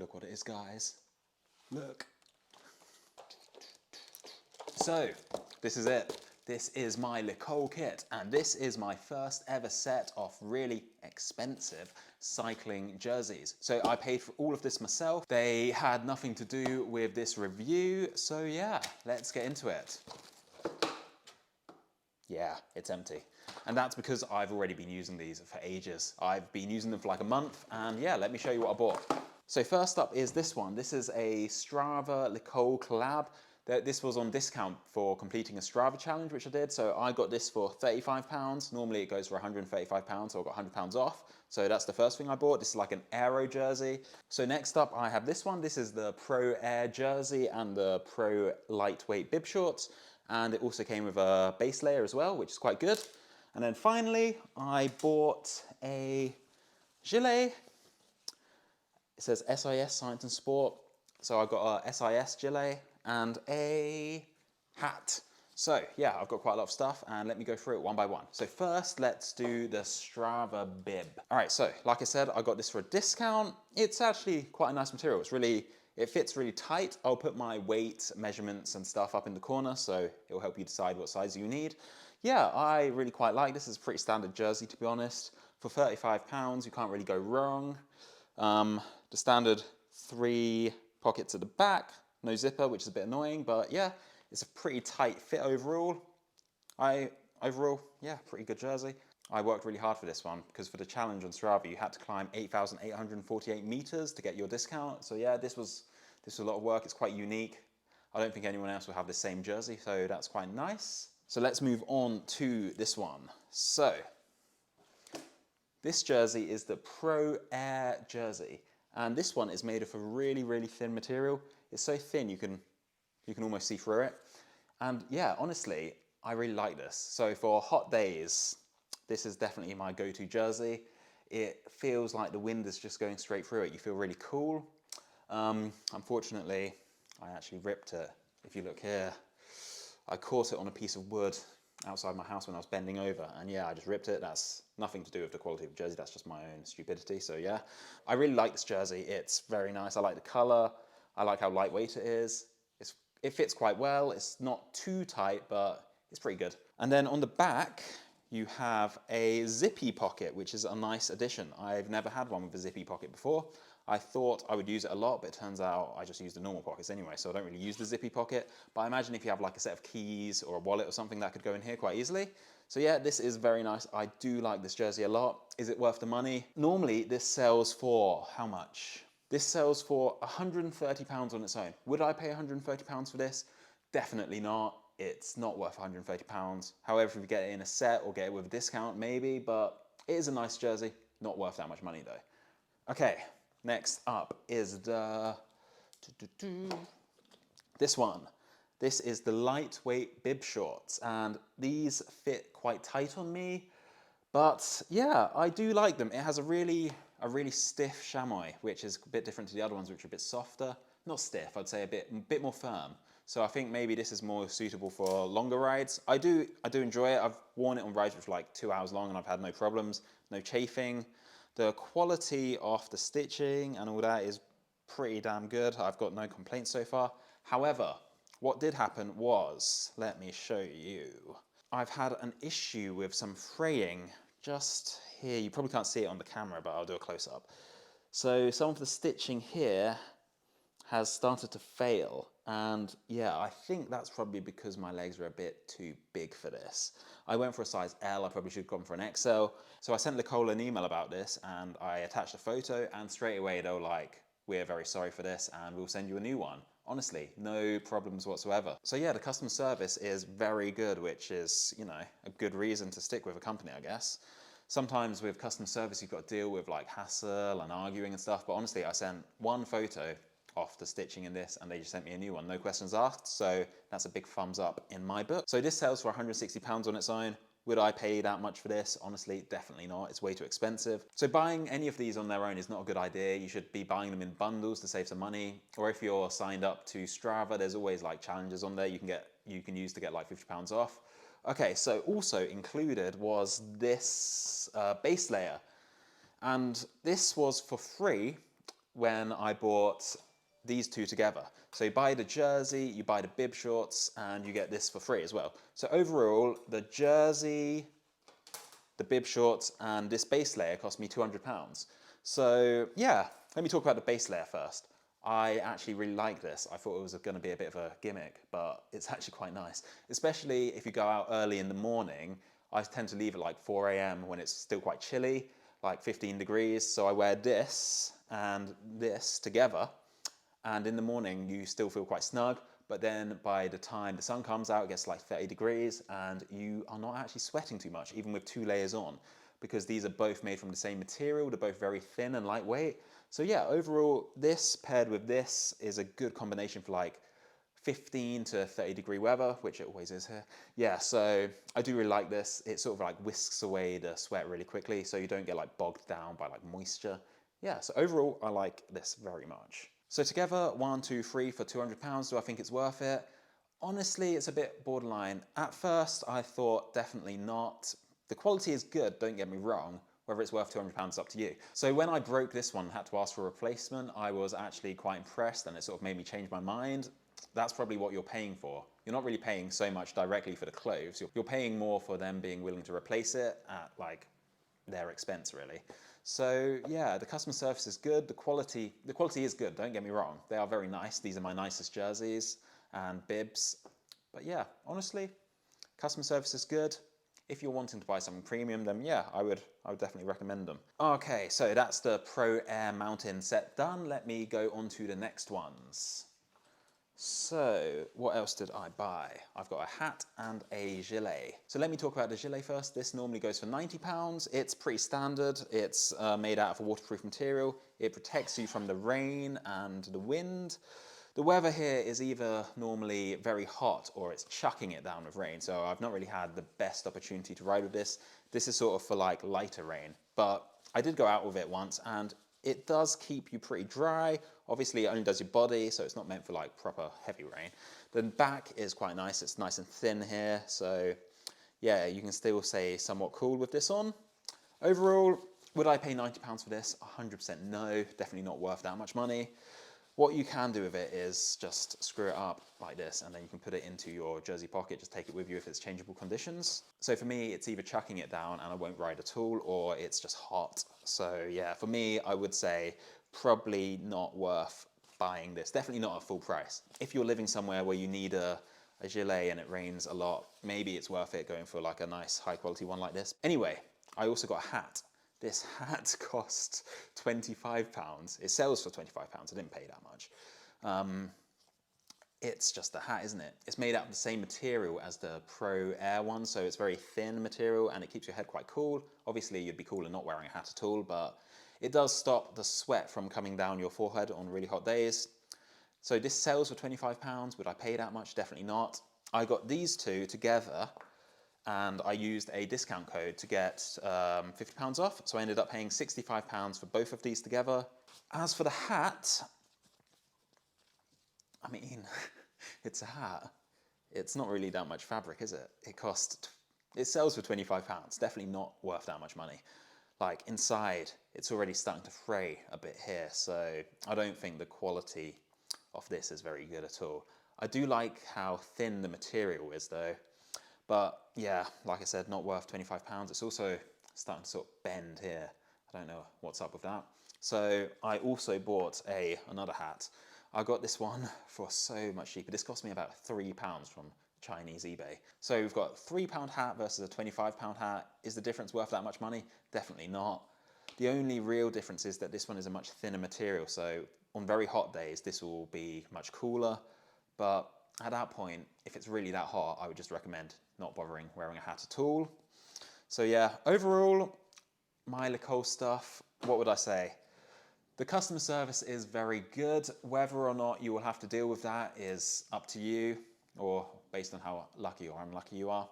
Look what it is, guys. Look. So, this is it. This is my Le Col kit, and this is my first ever set of really expensive cycling jerseys. So I paid for all of this myself. They had nothing to do with this review, so yeah, let's get into it. Yeah, it's empty. And that's because I've already been using these for ages. I've been using them for like a month, and yeah, let me show you what I bought. So first up is this one. This is a Strava Le Col collab. This was on discount for completing a Strava challenge, which I did. So I got this for £35. Normally it goes for £135, so I got £100 off. So that's the first thing I bought. This is like an aero jersey. So next up I have this one. This is the Pro Air jersey and the Pro Lightweight bib shorts. And it also came with a base layer as well, which is quite good. And then finally, I bought a Gillet. It says SIS, Science and Sport. So I got a SIS Gillet and a hat. So yeah, I've got quite a lot of stuff, and let me go through it one by one. So first, let's do the Strava bib. All right, so like I said, I got this for a discount. It's actually quite a nice material. It fits really tight. I'll put my weight, measurements and stuff up in the corner, so it'll help you decide what size you need. Yeah, I really quite like this. It's a pretty standard jersey, to be honest. For £35, you can't really go wrong. The standard 3 pockets at the back, no zipper, which is a bit annoying, but yeah, it's a pretty tight fit overall. Overall, yeah, pretty good jersey. I worked really hard for this one because for the challenge on Strava, you had to climb 8,848 meters to get your discount. So yeah, this was a lot of work. It's quite unique. I don't think anyone else will have the same jersey, so that's quite nice. So let's move on to this one. So this jersey is the Pro Air jersey, and this one is made of a really, really thin material. It's so thin you can almost see through it. And yeah, honestly, I really like this. So for hot days, this is definitely my go-to jersey. It feels like the wind is just going straight through it. You feel really cool. Unfortunately, I actually ripped it. If you look here, I caught it on a piece of wood outside my house when I was bending over, and yeah, I just ripped it. That's nothing to do with the quality of the jersey, that's just my own stupidity. So yeah, I really like this jersey. It's very nice. I like the color. I like how lightweight it is. It fits quite well. It's not too tight, but it's pretty good. And then on the back, you have a zippy pocket, which is a nice addition. I've never had one with a zippy pocket before. I thought I would use it a lot, but it turns out I just use the normal pockets anyway, so I don't really use the zippy pocket. But I imagine if you have like a set of keys or a wallet or something, that could go in here quite easily. So yeah, this is very nice. I do like this jersey a lot. Is it worth the money? Normally this sells for how much? This sells for £130 on its own. Would I pay £130 for this? Definitely not. It's not worth £130. However, if you get it in a set or get it with a discount, maybe, but it is a nice jersey. Not worth that much money though. Okay, next up is this one. This is the lightweight bib shorts, and these fit quite tight on me, but yeah, I do like them. It has a really stiff chamois, which is a bit different to the other ones, which are a bit softer. Not stiff, I'd say a bit more firm. So I think maybe this is more suitable for longer rides. I do enjoy it. I've worn it on rides which are like 2 hours long and I've had no problems, no chafing. The quality of the stitching and all that is pretty damn good. I've got no complaints so far. However, what did happen was, let me show you. I've had an issue with some fraying just here. You probably can't see it on the camera, but I'll do a close-up. So some of the stitching here has started to fail, and yeah, I think that's probably because my legs are a bit too big for this. I went for a size L, I probably should have gone for an XL. So I sent Le Col an email about this, and I attached a photo, and straight away they were like, we're very sorry for this, and we'll send you a new one. Honestly, no problems whatsoever. So yeah, the customer service is very good, which is, you know, a good reason to stick with a company, I guess. Sometimes with customer service, you've got to deal with like hassle and arguing and stuff, but honestly, I sent one photo off the stitching in this and they just sent me a new one, no questions asked, so that's a big thumbs up in my book. So this sells for £160 on its own. Would I pay that much for this? Honestly, definitely not. It's way too expensive. So buying any of these on their own is not a good idea. You should be buying them in bundles to save some money. Or if you're signed up to Strava, there's always like challenges on there you can use to get like £50 off. Okay, so also included was this base layer. And this was for free when I bought these two together. So you buy the jersey, you buy the bib shorts, and you get this for free as well. So overall, the jersey, the bib shorts, and this base layer cost me £200. So yeah, let me talk about the base layer first. I actually really like this. I thought it was going to be a bit of a gimmick, but it's actually quite nice. Especially if you go out early in the morning. I tend to leave at like 4 a.m. when it's still quite chilly, like 15 degrees. So I wear this and this together. And in the morning, you still feel quite snug. But then by the time the sun comes out, it gets like 30 degrees and you are not actually sweating too much, even with 2 layers on, because these are both made from the same material. They're both very thin and lightweight. So yeah, overall, this paired with this is a good combination for like 15 to 30 degree weather, which it always is here. Yeah, so I do really like this. It sort of like whisks away the sweat really quickly, so you don't get like bogged down by like moisture. Yeah, so overall, I like this very much. So together, 1, 2, 3 for £200. Do I think it's worth it? Honestly, it's a bit borderline. At first, I thought definitely not. The quality is good, don't get me wrong. Whether it's worth £200 is up to you. So when I broke this one and had to ask for a replacement, I was actually quite impressed and it sort of made me change my mind. That's probably what you're paying for. You're not really paying so much directly for the clothes. You're paying more for them being willing to replace it at like their expense, really. So yeah, the customer service is good. The quality is good, don't get me wrong. They are very nice. These are my nicest jerseys and bibs. But yeah, honestly, customer service is good. If you're wanting to buy something premium, then yeah, I would definitely recommend them. Okay, so that's the Pro Air Mountain set done. Let me go on to the next ones. So, what else did I buy? I've got a hat and a gilet. So let me talk about the gilet first. This normally goes for £90. It's pretty standard. It's made out of a waterproof material. It protects you from the rain and the wind. The weather here is either normally very hot or it's chucking it down with rain. So I've not really had the best opportunity to ride with this. This is sort of for like lighter rain. But I did go out with it once and it does keep you pretty dry. Obviously, it only does your body, so it's not meant for like proper heavy rain. The back is quite nice. It's nice and thin here. So yeah, you can still stay somewhat cool with this on. Overall, would I pay £90 for this? 100% no, definitely not worth that much money. What you can do with it is just screw it up like this and then you can put it into your jersey pocket, just take it with you if it's changeable conditions. So for me, it's either chucking it down and I won't ride at all or it's just hot. So yeah, for me, I would say probably not worth buying this. Definitely not at full price. If you're living somewhere where you need a gilet and it rains a lot, maybe it's worth it going for like a nice high quality one like this. Anyway, I also got a hat. This hat cost £25. It sells for £25. I didn't pay that much. It's just a hat, isn't it? It's made out of the same material as the Pro Air one, so it's very thin material and it keeps your head quite cool. Obviously, you'd be cooler not wearing a hat at all, but it does stop the sweat from coming down your forehead on really hot days. So this sells for £25. Would I pay that much? Definitely not. I got these two together and I used a discount code to get £50 off. So I ended up paying £65 for both of these together. As for the hat, I mean, it's a hat. It's not really that much fabric, is it? It sells for £25. Definitely not worth that much money. Like inside, it's already starting to fray a bit here. So I don't think the quality of this is very good at all. I do like how thin the material is though. But yeah, like I said, not worth £25. It's also starting to sort of bend here. I don't know what's up with that. So I also bought another hat. I got this one for so much cheaper. This cost me about £3 from Chinese eBay. So we've got a £3 hat versus a £25 hat. Is the difference worth that much money? Definitely not. The only real difference is that this one is a much thinner material. So on very hot days, this will be much cooler. But at that point, if it's really that hot, I would just recommend not bothering wearing a hat at all. So yeah, overall, my Le Col stuff, what would I say? The customer service is very good. Whether or not you will have to deal with that is up to you, or based on how lucky or unlucky you are.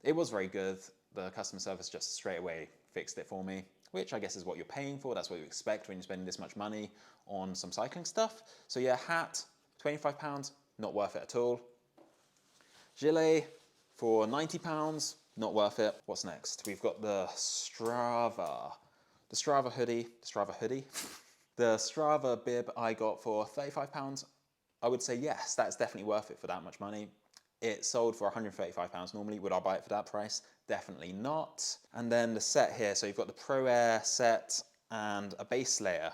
It was very good. The customer service just straight away fixed it for me, which I guess is what you're paying for. That's what you expect when you're spending this much money on some cycling stuff. So yeah, hat, £25, not worth it at all. Gillet for £90, not worth it. What's next? We've got the Strava hoodie. The Strava bib I got for £35. I would say yes, that's definitely worth it for that much money. It sold for £135 normally. Would I buy it for that price? Definitely not. And then the set here, so you've got the Pro Air set and a base layer.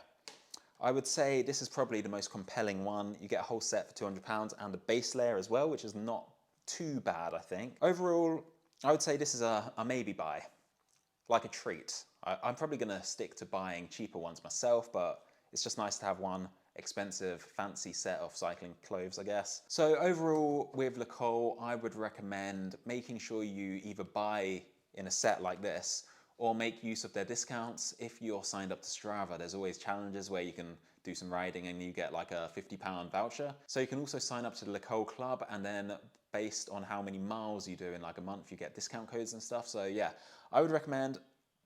I would say this is probably the most compelling one. You get a whole set for £200 and the base layer as well, which is not too bad, I think. Overall, I would say this is a maybe buy, like a treat. I'm probably gonna stick to buying cheaper ones myself, but it's just nice to have one expensive, fancy set of cycling clothes, I guess. So overall, with Le Col, I would recommend making sure you either buy in a set like this or make use of their discounts. If you're signed up to Strava, there's always challenges where you can do some riding and you get like a £50 voucher. So you can also sign up to the Le Col Club, and then based on how many miles you do in like a month, you get discount codes and stuff. So yeah, I would recommend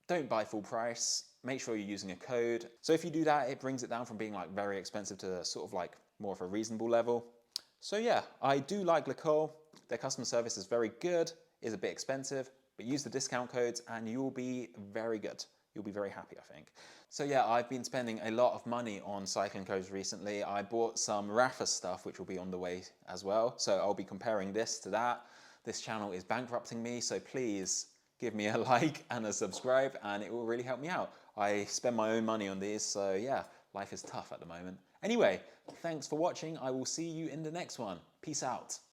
don't buy full price, make sure you're using a code. So if you do that, it brings it down from being like very expensive to sort of like more of a reasonable level. So yeah, I do like Le Col. Their customer service is very good, is a bit expensive, but use the discount codes and you'll be very good. You'll be very happy, I think. So yeah, I've been spending a lot of money on cycling clothes recently. I bought some Rafa stuff, which will be on the way as well. So I'll be comparing this to that. This channel is bankrupting me, so please give me a like and a subscribe, and it will really help me out. I spend my own money on these, so yeah, life is tough at the moment. Anyway, thanks for watching. I will see you in the next one. Peace out.